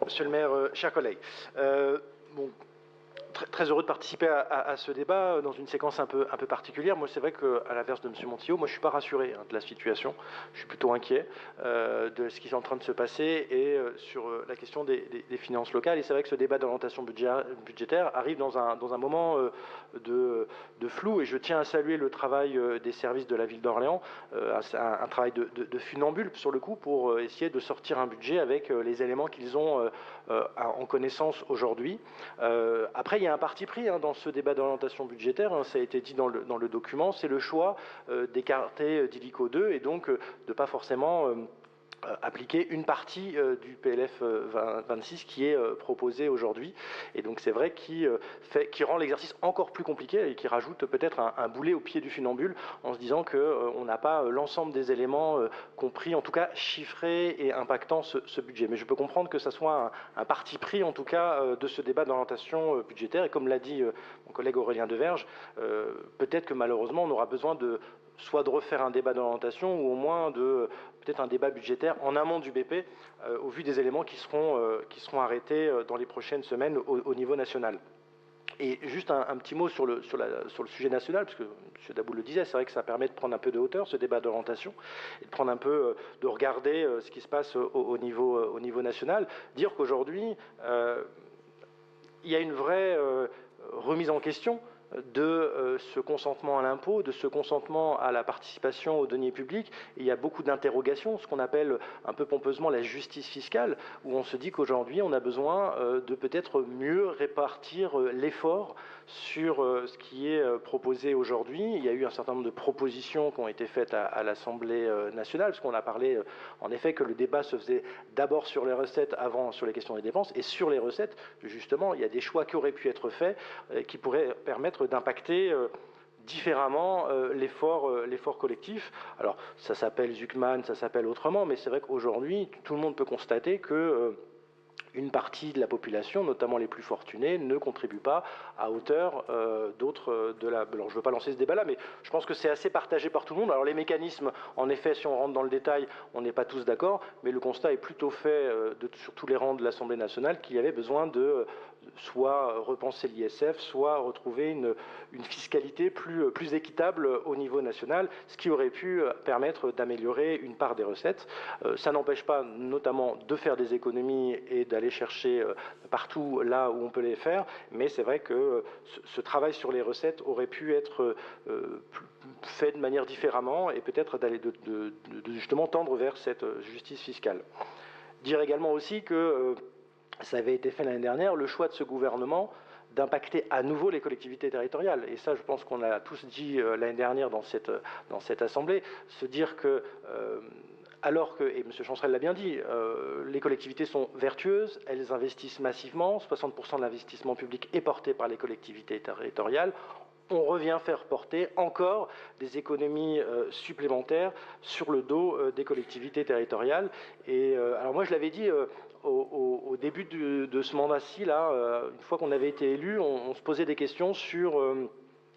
Monsieur le maire, chers collègues, bon, très heureux de participer à ce débat dans une séquence un peu particulière. Moi, c'est vrai qu'à l'inverse de M. Montillot, moi, je ne suis pas rassuré de la situation. Je suis plutôt inquiet de ce qui est en train de se passer et sur la question des finances locales. Et c'est vrai que ce débat d'orientation budgétaire arrive dans un moment de flou. Et je tiens à saluer le travail des services de la ville d'Orléans, un travail de funambule sur le coup, pour essayer de sortir un budget avec les éléments qu'ils ont en connaissance aujourd'hui. Après, il y a un parti pris dans ce débat d'orientation budgétaire, ça a été dit dans le document, c'est le choix d'écarter d'Illico 2 et donc de ne pas forcément appliquer une partie du PLF 26 qui est proposé aujourd'hui. Et donc c'est vrai qui rend l'exercice encore plus compliqué et qui rajoute peut-être un boulet au pied du funambule en se disant qu'on n'a pas l'ensemble des éléments compris, en tout cas chiffrés et impactant ce budget. Mais je peux comprendre que ça soit un parti pris, en tout cas, de ce débat d'orientation budgétaire. Et comme l'a dit mon collègue Aurélien Deverge, peut-être que malheureusement on aura besoin soit de refaire un débat d'orientation ou au moins de peut-être un débat budgétaire en amont du BP au vu des éléments qui seront arrêtés dans les prochaines semaines au niveau national. Et juste un petit mot sur le sujet national, parce que M. Daboul le disait, c'est vrai que ça permet de prendre un peu de hauteur, ce débat d'orientation, et de prendre un peu, de regarder ce qui se passe au niveau national. Dire qu'aujourd'hui, il y a une vraie remise en question de ce consentement à l'impôt, de ce consentement à la participation aux deniers publics. Et il y a beaucoup d'interrogations, ce qu'on appelle un peu pompeusement la justice fiscale, où on se dit qu'aujourd'hui, on a besoin de peut-être mieux répartir l'effort sur ce qui est proposé aujourd'hui. Il y a eu un certain nombre de propositions qui ont été faites à l'Assemblée nationale, parce qu'on a parlé en effet que le débat se faisait d'abord sur les recettes, avant sur les questions des dépenses, et sur les recettes, justement, il y a des choix qui auraient pu être faits, qui pourraient permettre d'impacter différemment l'effort collectif. Alors, ça s'appelle Zuckman, ça s'appelle autrement, mais c'est vrai qu'aujourd'hui, tout le monde peut constater que une partie de la population, notamment les plus fortunés, ne contribue pas à hauteur d'autres de la... Alors, je ne veux pas lancer ce débat-là, mais je pense que c'est assez partagé par tout le monde. Alors, les mécanismes, en effet, si on rentre dans le détail, on n'est pas tous d'accord, mais le constat est plutôt fait sur tous les rangs de l'Assemblée nationale qu'il y avait besoin de soit repenser l'ISF, soit retrouver une fiscalité plus équitable au niveau national, ce qui aurait pu permettre d'améliorer une part des recettes. Ça n'empêche pas notamment de faire des économies et d'aller chercher partout là où on peut les faire, mais c'est vrai que ce travail sur les recettes aurait pu être fait de manière différemment et peut-être d'aller de justement tendre vers cette justice fiscale. Dire également aussi que ça avait été fait l'année dernière, le choix de ce gouvernement d'impacter à nouveau les collectivités territoriales. Et ça, je pense qu'on l'a tous dit l'année dernière dans cette Assemblée, se dire que, alors que, et M. Chancerelle l'a bien dit, les collectivités sont vertueuses, elles investissent massivement, 60% de l'investissement public est porté par les collectivités territoriales, on revient faire porter encore des économies supplémentaires sur le dos des collectivités territoriales. Et alors moi, je l'avais dit au début de ce mandat-ci, là, une fois qu'on avait été élu, on se posait des questions sur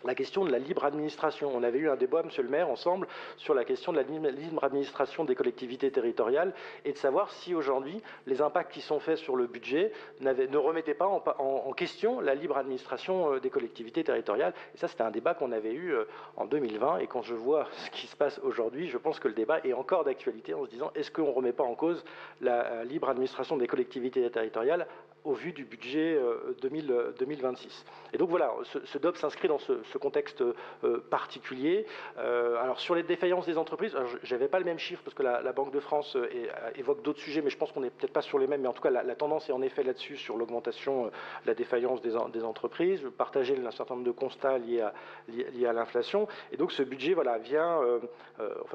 la question de la libre administration. On avait eu un débat, monsieur le maire, ensemble, sur la question de la libre administration des collectivités territoriales et de savoir si aujourd'hui les impacts qui sont faits sur le budget ne remettaient pas en question la libre administration des collectivités territoriales. Et ça, c'était un débat qu'on avait eu en 2020. Et quand je vois ce qui se passe aujourd'hui, je pense que le débat est encore d'actualité en se disant est-ce qu'on ne remet pas en cause la libre administration des collectivités territoriales au vu du budget 2026. Et donc voilà, ce DOP s'inscrit dans ce contexte particulier. Alors sur les défaillances des entreprises, je n'avais pas le même chiffre parce que la Banque de France évoque d'autres sujets, mais je pense qu'on n'est peut-être pas sur les mêmes, mais en tout cas la tendance est en effet là-dessus sur l'augmentation de la défaillance des entreprises. Je partageais un certain nombre de constats liés à l'inflation. Et donc ce budget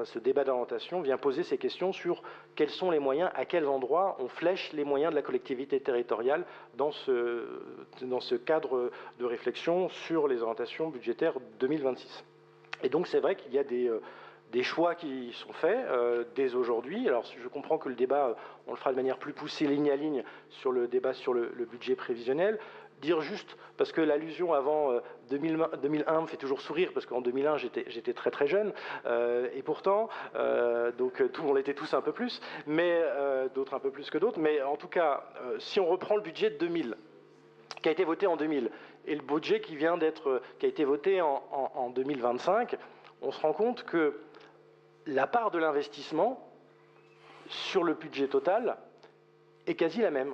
ce débat d'orientation vient poser ces questions sur quels sont les moyens, à quels endroits on flèche les moyens de la collectivité territoriale dans ce cadre de réflexion sur les orientations budgétaires 2026. Et donc c'est vrai qu'il y a des choix qui sont faits dès aujourd'hui. Alors je comprends que le débat, on le fera de manière plus poussée ligne à ligne sur le débat sur le budget prévisionnel. Dire juste, parce que l'allusion avant 2001 me fait toujours sourire, parce qu'en 2001 j'étais très très jeune, et pourtant, donc on l'était tous un peu plus, mais d'autres un peu plus que d'autres, mais en tout cas, si on reprend le budget de 2000, qui a été voté en 2000, et le budget qui a été voté en 2025, on se rend compte que la part de l'investissement sur le budget total est quasi la même.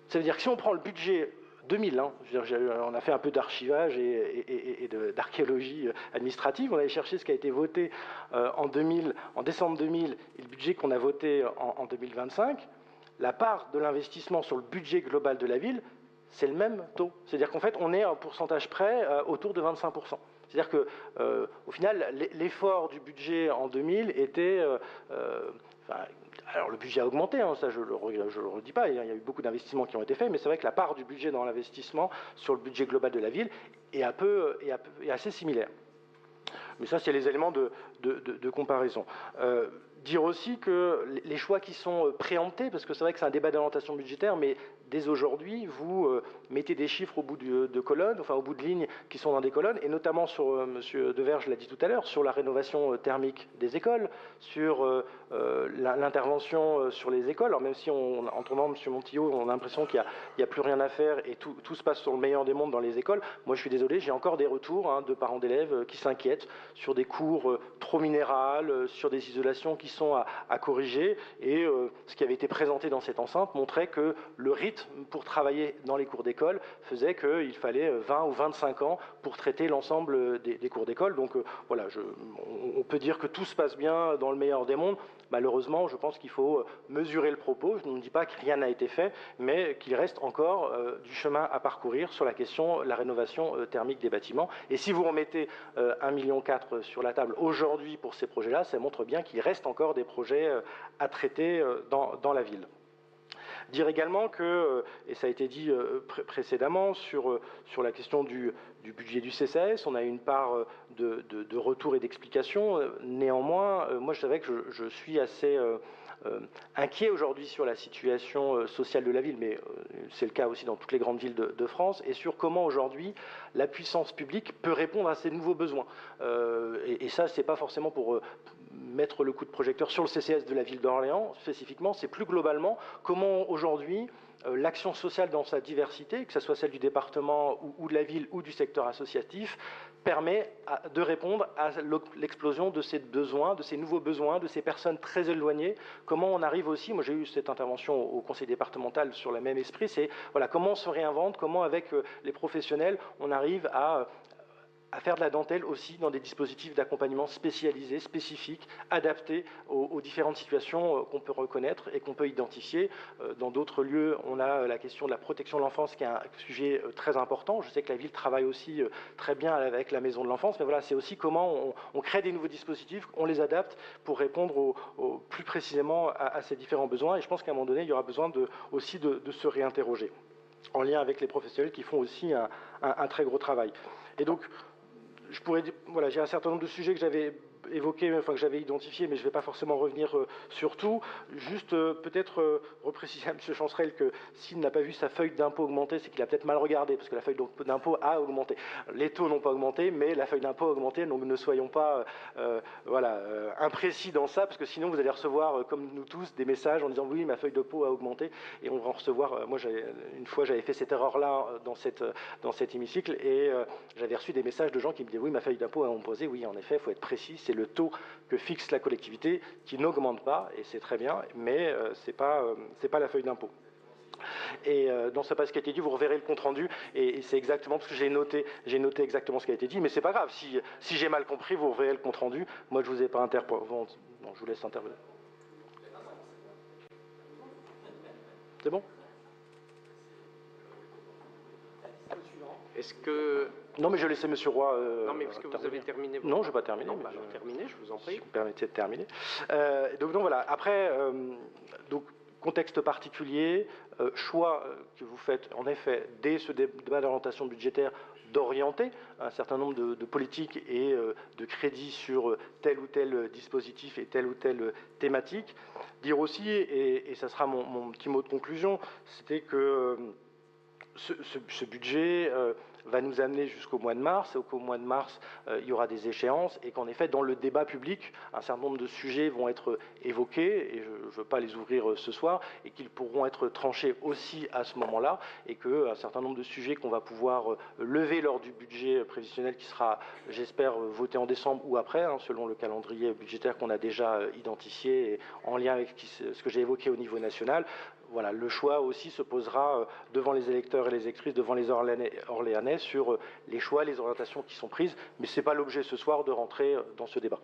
Ça veut dire que si on prend le budget 2000, hein, on a fait un peu d'archivage et d'archéologie administrative, on allait chercher ce qui a été voté en 2000, en décembre 2000, et le budget qu'on a voté en 2025, la part de l'investissement sur le budget global de la ville, c'est le même taux. C'est-à-dire qu'en fait, on est à un pourcentage près autour de 25%. C'est-à-dire que, au final, l'effort du budget en 2000 était... alors le budget a augmenté, hein, ça je ne le redis pas, il y a eu beaucoup d'investissements qui ont été faits, mais c'est vrai que la part du budget dans l'investissement sur le budget global de la ville est assez similaire. Mais ça, c'est les éléments de comparaison. Dire aussi que les choix qui sont préemptés, parce que c'est vrai que c'est un débat d'orientation budgétaire, mais dès aujourd'hui, vous mettez des chiffres au bout de colonnes, enfin au bout de lignes qui sont dans des colonnes, et notamment sur, M. Deverge l'a dit tout à l'heure, sur la rénovation thermique des écoles, sur l'intervention sur les écoles. Alors même si en entendant M. Montillot, on a l'impression qu'il n'y a plus rien à faire et tout se passe sur le meilleur des mondes dans les écoles, moi je suis désolé, j'ai encore des retours de parents d'élèves qui s'inquiètent sur des cours trop minérales, sur des isolations qui sont à corriger, et ce qui avait été présenté dans cette enceinte montrait que le rythme pour travailler dans les cours d'école faisait qu'il fallait 20 ou 25 ans pour traiter l'ensemble des cours d'école. Donc voilà, on peut dire que tout se passe bien dans le meilleur des mondes. Malheureusement, je pense qu'il faut mesurer le propos. Je ne dis pas que rien n'a été fait, mais qu'il reste encore du chemin à parcourir sur la question de la rénovation thermique des bâtiments. Et si vous remettez 1,4 million sur la table aujourd'hui pour ces projets-là, ça montre bien qu'il reste encore des projets à traiter dans la ville. Dire également que, et ça a été dit précédemment, sur la question du budget du CCAS, on a une part de retour et d'explication. Néanmoins, moi je savais que je suis assez inquiet aujourd'hui sur la situation sociale de la ville, mais c'est le cas aussi dans toutes les grandes villes de France, et sur comment aujourd'hui la puissance publique peut répondre à ces nouveaux besoins. Et ça, c'est pas forcément pour mettre le coup de projecteur sur le CCAS de la ville d'Orléans spécifiquement, c'est plus globalement comment aujourd'hui l'action sociale dans sa diversité, que ce soit celle du département ou de la ville ou du secteur associatif, permet de répondre à l'explosion de ces besoins, de ces nouveaux besoins, de ces personnes très éloignées. Comment on arrive aussi, moi j'ai eu cette intervention au conseil départemental sur le même esprit, c'est voilà, comment on se réinvente, comment avec les professionnels on arrive à faire de la dentelle aussi dans des dispositifs d'accompagnement spécialisés, spécifiques, adaptés aux différentes situations qu'on peut reconnaître et qu'on peut identifier. Dans d'autres lieux, on a la question de la protection de l'enfance qui est un sujet très important. Je sais que la ville travaille aussi très bien avec la maison de l'enfance, mais voilà, c'est aussi comment on crée des nouveaux dispositifs, on les adapte pour répondre plus précisément à ces différents besoins. Et je pense qu'à un moment donné, il y aura besoin aussi de se réinterroger en lien avec les professionnels qui font aussi un très gros travail. Et donc, je pourrais dire, voilà, j'ai un certain nombre de sujets que j'avais évoqués, enfin que j'avais identifiés, mais je ne vais pas forcément revenir sur tout. Juste peut-être repréciser à M. Chancerelle que s'il n'a pas vu sa feuille d'impôt augmenter, c'est qu'il a peut-être mal regardé, parce que la feuille d'impôt a augmenté. Les taux n'ont pas augmenté, mais la feuille d'impôt a augmenté, donc ne soyons pas imprécis dans ça, parce que sinon vous allez recevoir, comme nous tous, des messages en disant oui, ma feuille d'impôt a augmenté, et on va en recevoir. Moi, une fois, j'avais fait cette erreur-là dans cet hémicycle, et j'avais reçu des messages de gens qui me disaient oui, ma feuille d'impôt a augmenté. Oui, en effet, il faut être précis, c'est le taux que fixe la collectivité qui n'augmente pas, et c'est très bien, mais c'est pas la feuille d'impôt. Et dans ce pas ce qui a été dit, vous reverrez le compte-rendu, et c'est exactement parce que j'ai noté exactement ce qui a été dit, mais c'est pas grave, si j'ai mal compris, vous reverrez le compte-rendu. Moi, je vous ai pas interprété. Bon, je vous laisse intervenir. C'est bon? Est-ce que... Non, mais je laissais M. Roy... non, mais est-ce que vous avez terminé Non, je n'ai pas terminé. Non, alors terminez, je vous en prie. Si vous me permettez de terminer. Donc voilà, après, donc, contexte particulier, choix que vous faites, en effet, dès ce débat d'orientation budgétaire, d'orienter un certain nombre de politiques et de crédits sur tel ou tel dispositif et telle ou telle thématique. Dire aussi, et ça sera mon petit mot de conclusion, c'était que ce budget va nous amener jusqu'au mois de mars, et qu'au mois de mars, il y aura des échéances, et qu'en effet, dans le débat public, un certain nombre de sujets vont être évoqués, et je ne veux pas les ouvrir ce soir, et qu'ils pourront être tranchés aussi à ce moment-là, et qu'un certain nombre de sujets qu'on va pouvoir lever lors du budget prévisionnel qui sera, j'espère, voté en décembre ou après, hein, selon le calendrier budgétaire qu'on a déjà identifié, et en lien avec ce que j'ai évoqué au niveau national. Voilà, le choix aussi se posera devant les électeurs et les électrices, devant les Orléanais sur les choix, les orientations qui sont prises. Mais ce n'est pas l'objet ce soir de rentrer dans ce débat.